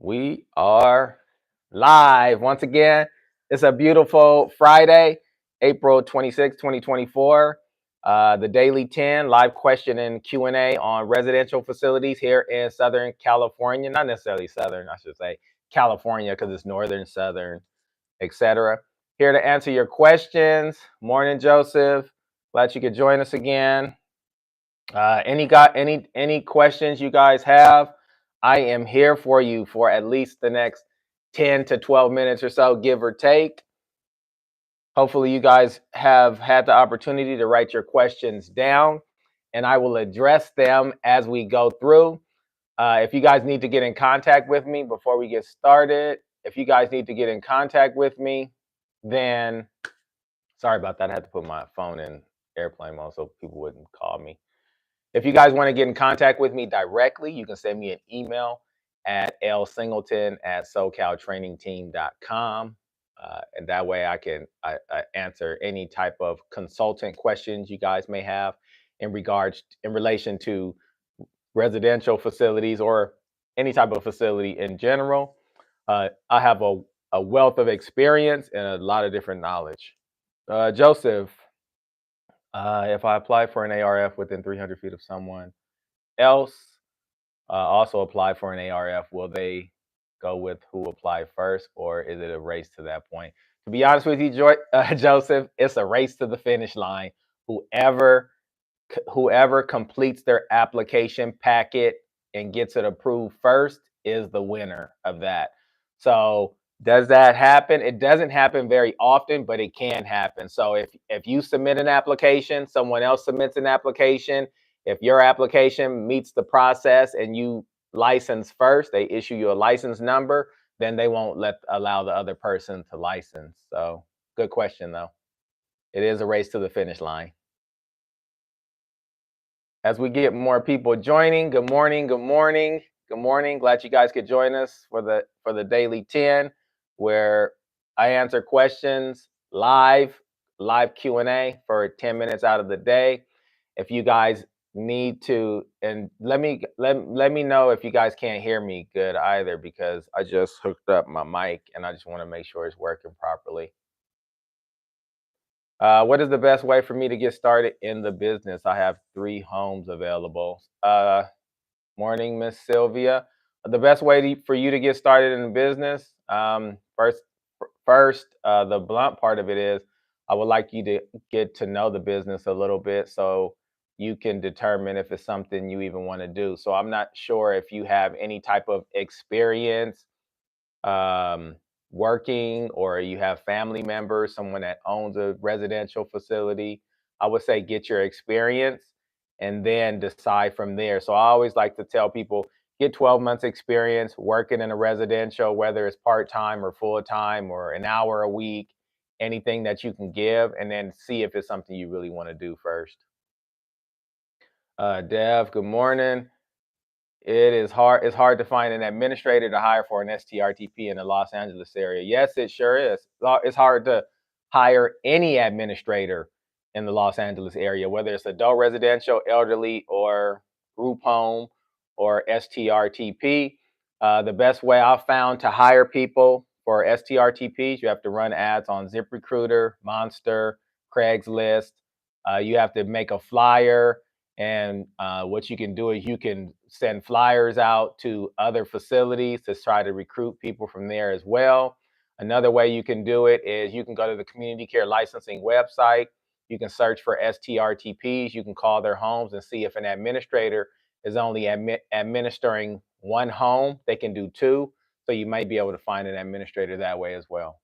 We are live once again. It's a beautiful Friday, April 26, 2024. The Daily 10 live question and Q&A on residential facilities here in Southern California. Not necessarily Southern, I should say California because it's Northern, Southern, etc. Here to answer your questions. Morning, Joseph. Glad you could join us again. Any questions you guys have? I am here for you for at least the next 10 to 12 minutes or so, give or take. Hopefully you guys have had the opportunity to write your questions down, and I will address them as we go through. If you guys need to get in contact with me before we get started, then sorry about that. I had to put my phone in airplane mode so people wouldn't call me. If you guys want to get in contact with me directly, you can send me an email at lsingleton@socaltrainingteam.com. And that way I can answer any type of consultant questions you guys may have in relation to residential facilities or any type of facility in general. I have a wealth of experience and a lot of different knowledge. Joseph, if I apply for an ARF within 300 feet of someone else also apply for an ARF, will they go with who applied first, or is it a race to that point? To be honest with you, Joseph, it's a race to the finish line. Whoever completes their application packet and gets it approved first is the winner of that. So does that happen? It doesn't happen very often, but it can happen. So if you submit an application, someone else submits an application, if your application meets the process and you license first, they issue you a license number, then they won't allow the other person to license. So good question though. It is a race to the finish line. As we get more people joining, good morning. Glad you guys could join us for the Daily 10, where I answer questions live Q&A for 10 minutes out of the day. If you guys need to, and let me know if you guys can't hear me good either, because I just hooked up my mic and I just want to make sure it's working properly. What is the best way for me to get started in the business? I have 3 homes available. Morning, Miss Sylvia. The best way for you to get started in the business, first, the blunt part of it is I would like you to get to know the business a little bit so you can determine if it's something you even want to do. So I'm not sure if you have any type of experience working, or you have family members, someone that owns a residential facility. I would say get your experience and then decide from there. So I always like to tell people, get 12 months experience working in a residential, whether it's part-time or full-time or an hour a week, anything that you can give, and then see if it's something you really want to do first. Dev, good morning. It's hard to find an administrator to hire for an STRTP in the Los Angeles area. Yes, it sure is. It's hard to hire any administrator in the Los Angeles area, whether it's adult residential, elderly, or group home, or STRTP. The best way I've found to hire people for STRTPs, you have to run ads on ZipRecruiter, Monster, Craigslist. You have to make a flyer. And what you can do is you can send flyers out to other facilities to try to recruit people from there as well. Another way you can do it is you can go to the community care licensing website. You can search for STRTPs. You can call their homes and see if an administrator is only administering 1 home. They can do 2. So you might be able to find an administrator that way as well.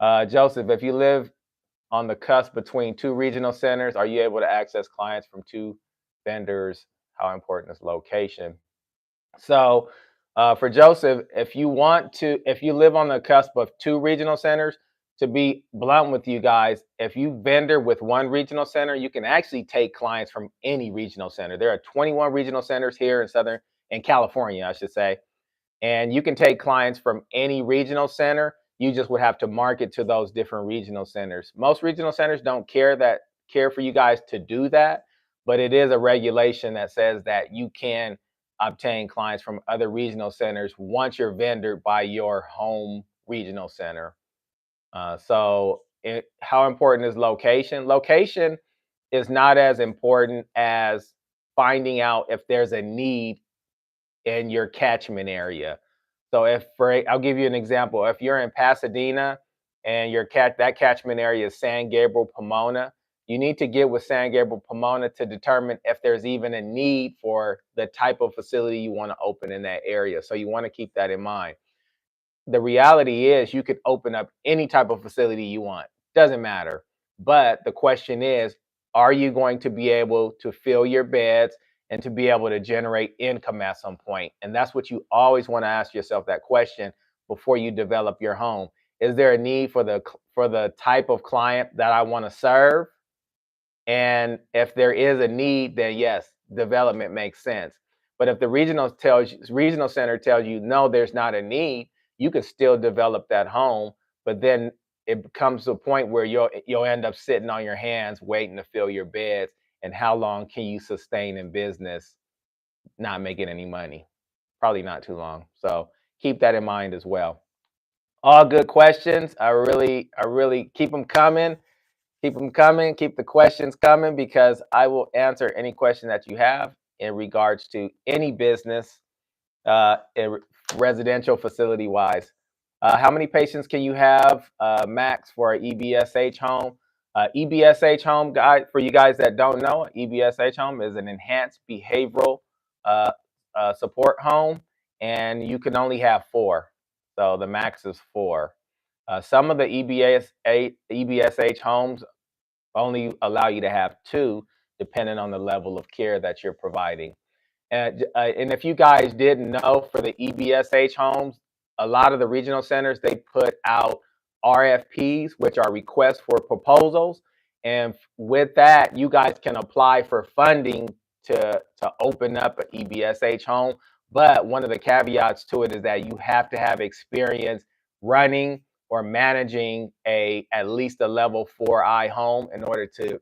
Joseph, if you live on the cusp between 2 regional centers, are you able to access clients from 2 vendors? How important is location? So for Joseph, if you live on the cusp of 2 regional centers, to be blunt with you guys, if you vendor with 1 regional center, you can actually take clients from any regional center. There are 21 regional centers here in California, I should say. And you can take clients from any regional center. You just would have to market to those different regional centers. Most regional centers don't care for you guys to do that, but it is a regulation that says that you can obtain clients from other regional centers once you're vendored by your home regional center. How important is location? Location is not as important as finding out if there's a need in your catchment area. So I'll give you an example. If you're in Pasadena and that catchment area is San Gabriel, Pomona, you need to get with San Gabriel, Pomona to determine if there's even a need for the type of facility you want to open in that area. So you want to keep that in mind. The reality is you could open up any type of facility you want. Doesn't matter. But the question is, are you going to be able to fill your beds and to be able to generate income at some point? And that's what you always want to ask yourself, that question before you develop your home. Is there a need for the type of client that I want to serve? And if there is a need, then yes, development makes sense. But if the regional center tells you no, there's not a need, you can still develop that home. But then it comes to a point where you'll end up sitting on your hands waiting to fill your beds. And how long can you sustain in business not making any money? Probably not too long. So keep that in mind as well. All good questions. I really keep them coming. Keep them coming. Keep the questions coming, because I will answer any question that you have in regards to any business, in residential facility wise. How many patients can you have max for an EBSH home? EBSH home, guys, for you guys that don't know, EBSH home is an enhanced behavioral uh, support home, and you can only have 4. So the max is 4. Some of the EBSH homes only allow you to have 2, depending on the level of care that you're providing. And if you guys didn't know, for the EBSH homes, a lot of the regional centers, they put out RFPs, which are requests for proposals. And with that, you guys can apply for funding to open up an EBSH home. But one of the caveats to it is that you have to have experience running or managing at least a level 4I home in order to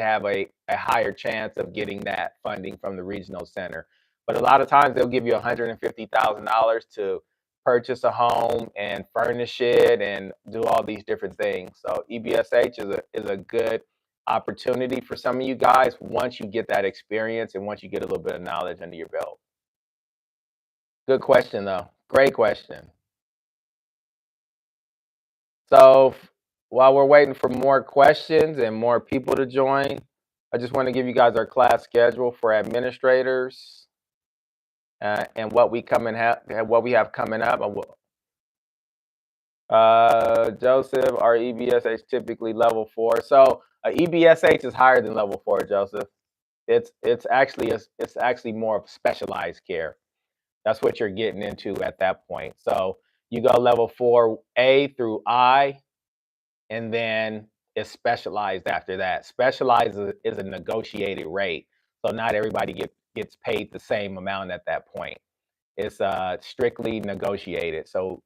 have a higher chance of getting that funding from the regional center. But a lot of times they'll give you $150,000 to purchase a home and furnish it and do all these different things. So EBSH is a good opportunity for some of you guys once you get that experience and once you get a little bit of knowledge under your belt. Good question though. Great question. So while we're waiting for more questions and more people to join, I just want to give you guys our class schedule for administrators, and what we have coming up. Joseph, our EBSH typically level 4. So EBSH is higher than level 4, Joseph. It's actually more of specialized care. That's what you're getting into at that point. So you go level 4A through I, and then it's specialized after that. Specialized is a negotiated rate, so not everybody gets paid the same amount at that point. It's strictly negotiated, so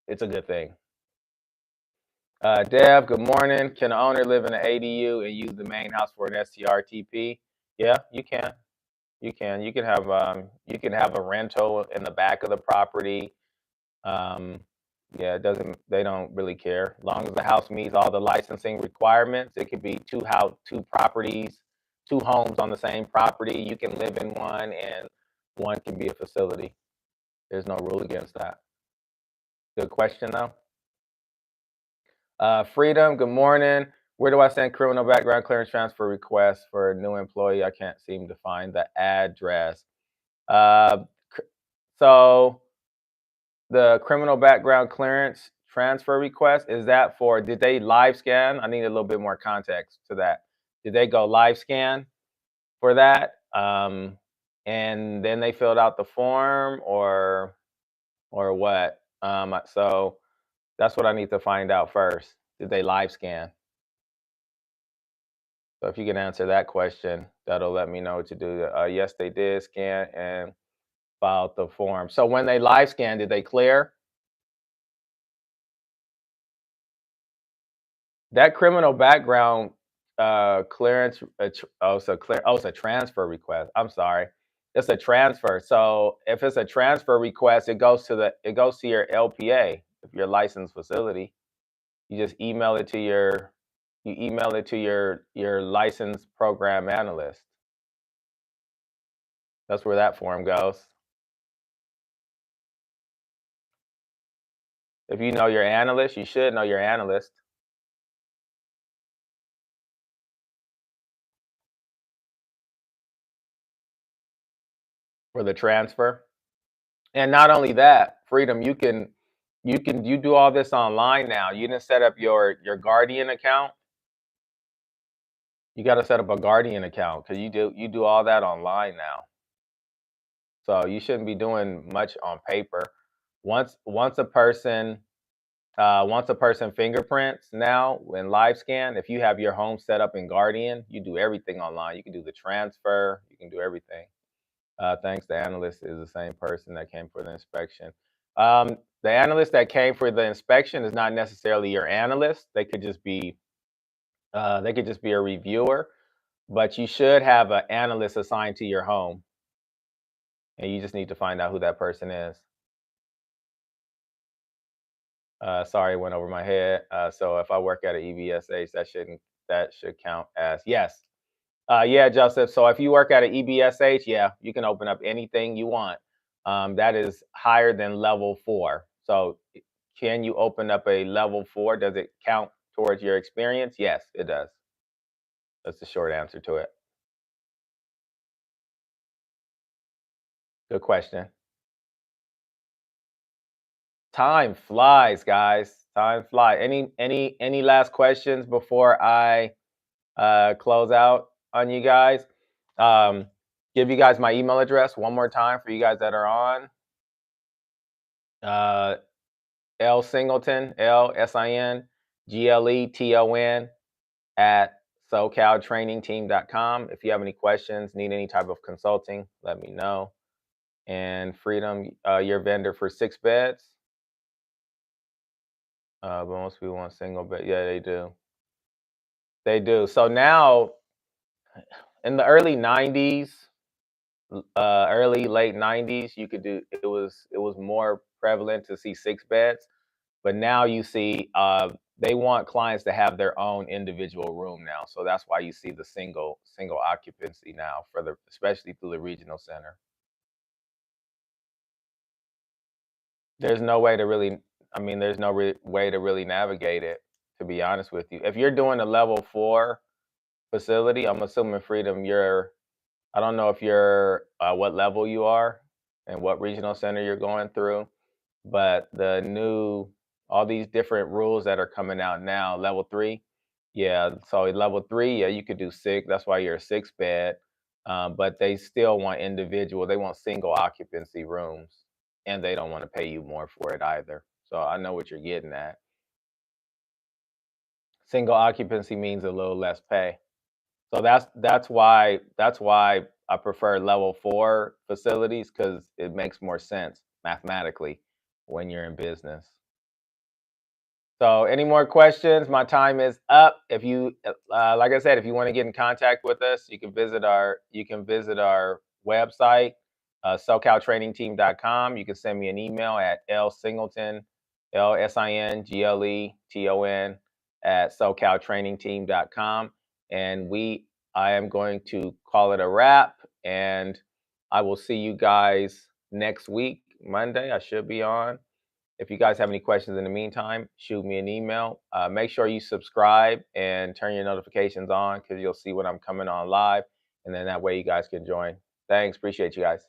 it's a good thing. Dev, good morning. Can an owner live in an ADU and use the main house for an STRTP? Yeah, you can. You can. You can have a rental in the back of the property. Um, yeah, it doesn't. They don't really care. As long as the house meets all the licensing requirements, it could be two properties, 2 homes on the same property. You can live in one, and one can be a facility. There's no rule against that. Good question, though. Freedom, good morning. Where do I send criminal background clearance transfer requests for a new employee? I can't seem to find the address. Uh, so the criminal background clearance transfer request, is that for, did they live scan? I need a little bit more context to that. Did they go live scan for that? And then they filled out the form, or what? So that's what I need to find out first. Did they live scan? So if you can answer that question, that'll let me know what to do. Yes, they did scan and filed the form. So when they live scan, did they clear? That criminal background clearance, it's a transfer request. I'm sorry. It's a transfer. So if it's a transfer request, it goes to your LPA, if your licensed facility. You just email it to your licensed program analyst. That's where that form goes. If you know your analyst, you should know your analyst for the transfer. And not only that, Freedom, you do all this online now. You didn't set up your Guardian account. You got to set up a Guardian account because you do all that online now. So you shouldn't be doing much on paper. Once a person fingerprints now when live scan, if you have your home set up in Guardian, you do everything online. You can do the transfer, you can do everything. Thanks. The analyst is the same person that came for the inspection. The analyst that came for the inspection is not necessarily your analyst. They could just be a reviewer, but you should have an analyst assigned to your home, and you just need to find out who that person is. Sorry, it went over my head. So if I work at an EBSH, that should count as yes. Yeah, Joseph. So if you work at an EBSH, yeah, you can open up anything you want. That is higher than level 4. So can you open up a level 4? Does it count towards your experience? Yes, it does. That's the short answer to it. Good question. Time flies, guys. Time flies. Any last questions before I close out on you guys? Um, give you guys my email address one more time for you guys that are on. Uh, L Singleton, LSINGLETON at SoCalTrainingTeam.com. If you have any questions, need any type of consulting, let me know. And Freedom, your vendor for 6 beds. But most people want single bed. Yeah, they do. They do. So now, in the early 90s, early late 90s, you could do it was more prevalent to see 6 beds. But now you see they want clients to have their own individual room now. So that's why you see the single occupancy now for the especially through the regional center. There's no way to really I mean there's no way to really navigate it, to be honest with you. If you're doing a level 4 facility, I'm assuming Freedom I don't know if you're what level you are and what regional center you're going through, but all these different rules that are coming out now, level 3, yeah. So level 3, yeah, you could do 6. That's why you're a 6 bed, but they still want individual. They want single occupancy rooms, and they don't want to pay you more for it either. So I know what you're getting at. Single occupancy means a little less pay. So that's why I prefer level 4 facilities because it makes more sense mathematically when you're in business. So, any more questions? My time is up. If you, like I said, if you want to get in contact with us, you can visit our website, SoCalTrainingTeam.com. You can send me an email at lsingleton, LSINGLETON at SoCalTrainingTeam.com, and I am going to call it a wrap, and I will see you guys next week, Monday. I should be on. If you guys have any questions in the meantime, shoot me an email. Make sure you subscribe and turn your notifications on because you'll see when I'm coming on live. And then that way you guys can join. Thanks. Appreciate you guys.